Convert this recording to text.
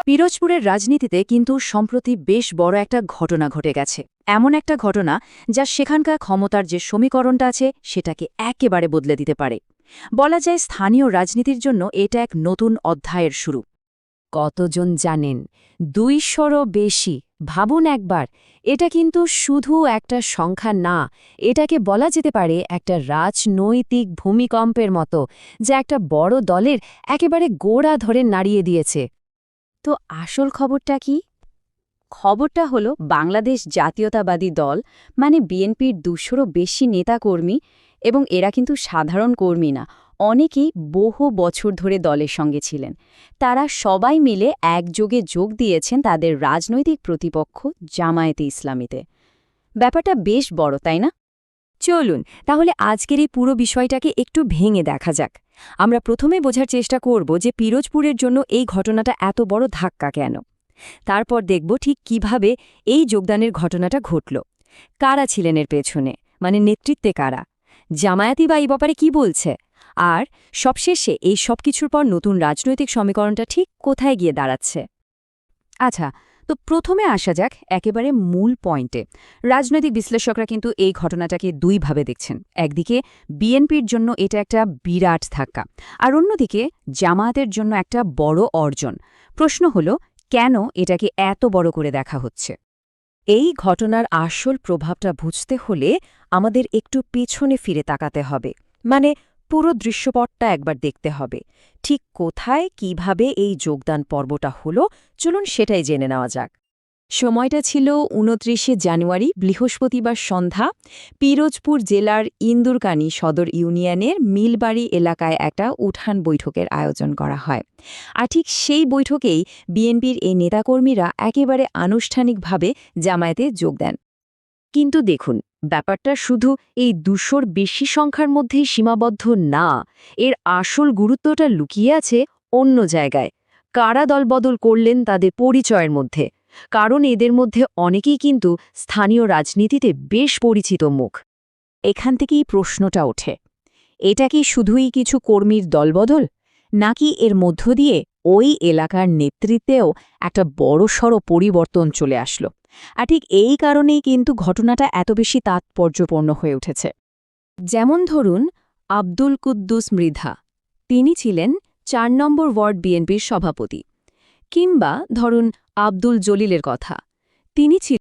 পিরোজপুরের রাজনীতিতে কিন্তু সম্প্রতি বেশ বড় একটা ঘটনা ঘটে গেছে। এমন একটা ঘটনা যা সেখানকার ক্ষমতার যে সমীকরণটা আছে সেটাকে একেবারে বদলে দিতে পারে। বলা যায় স্থানীয় রাজনীতির জন্য এটা এক নতুন অধ্যায়ের শুরু। কতজন জানেন? ২০০রও বেশি। ভাবুন একবার, এটা কিন্তু শুধু একটা সংখ্যা না, এটাকে বলা যেতে পারে একটা রাজনৈতিক ভূমিকম্পের মতো, যা একটা বড় দলের একেবারে গোড়া ধরে নাড়িয়ে দিয়েছে। তো আসল খবরটা কি? খবরটা হলো বাংলাদেশ জাতীয়তাবাদী দল মানে বিএনপির ২০০রও বেশি নেতাকর্মী, এবং এরা কিন্তু সাধারণ কর্মী না, অনেকেই বহু বছর ধরে দলের সঙ্গে ছিলেন। তারা সবাই মিলে একযোগে যোগ দিয়েছেন তাদের রাজনৈতিক প্রতিপক্ষ জামায়াতে ইসলামীতে। ব্যাপারটা বেশ বড়, তাই না? চলুন তাহলে আজকের এই পুরো বিষয়টাকে একটু ভেঙে দেখা যাক। আমরা প্রথমে বোঝার চেষ্টা করব যে পিরোজপুরের জন্য এই ঘটনাটা এত বড় ধাক্কা কেন। তারপর দেখব ঠিক কিভাবে এই যোগদানের ঘটনাটা ঘটল, কারা ছিলেন এর পেছনে, মানে নেতৃত্বে কারা, জামায়াতি বা এই ব্যাপারে কি বলছে, আর সবশেষে এই সব কিছুর পর নতুন রাজনৈতিক সমীকরণটা ঠিক কোথায় গিয়ে দাঁড়াচ্ছে। আচ্ছা, তো প্রথমে আসা যাক একেবারে মূল পয়েন্টে। রাজনৈতিক বিশ্লেষকরা কিন্তু এই ঘটনাটাকে দুইভাবে দেখছেন। একদিকে বিএনপির জন্য এটা একটা বিরাট ধাক্কা, আর অন্যদিকে জামায়াতের জন্য একটা বড় অর্জন। প্রশ্ন হলো, কেন এটাকে এত বড় করে দেখা হচ্ছে? এই ঘটনার আসল প্রভাবটা বুঝতে হলে আমাদের একটু পেছনে ফিরে তাকাতে হবে, মানে পুরো দৃশ্যপটটা একবার দেখতে হবে। ঠিক কোথায় কিভাবে এই যোগদান পর্বটা হলো, চলুন সেটাই জেনে নেওয়া যাক। সময়টা ছিল ২৯শে জানুয়ারি, বৃহস্পতিবার সন্ধ্যা। পিরোজপুর জেলার ইন্দুরকানী সদর ইউনিয়নের মিলবাড়ি এলাকায় একটা উঠান বৈঠকের আয়োজন করা হয়। আর ঠিক সেই বৈঠকেই বিএনপির এই নেতাকর্মীরা একেবারে আনুষ্ঠানিকভাবে জামায়াতে যোগ দেন। কিন্তু দেখুন, ব্যাপারটা শুধু এই ২০০র বেশি সংখ্যার মধ্যেই সীমাবদ্ধ না, এর আসল গুরুত্বটা লুকিয়ে আছে অন্য জায়গায়। কারা দলবদল করলেন তাদের পরিচয়ের মধ্যে, কারণ এদের মধ্যে অনেকেই কিন্তু স্থানীয় রাজনীতিতে বেশ পরিচিত মুখ। এখান থেকেই প্রশ্নটা ওঠে, এটা কি শুধুই কিছু কর্মীর দলবদল, নাকি এর মধ্য দিয়ে ওই এলাকার নেতৃত্বেও একটা বড়সড় পরিবর্তন চলে আসলো? আর ঠিক এই কারণেই কিন্তু ঘটনাটা এত বেশি তাৎপর্যপূর্ণ হয়ে উঠেছে। যেমন ধরুন আব্দুল কুদ্দুস মৃধা, তিনি ছিলেন ৪ নম্বর ওয়ার্ড বিএনপির সভাপতি। কিংবা ধরুন আব্দুল জলিলের কথা, তিনি ছিলেন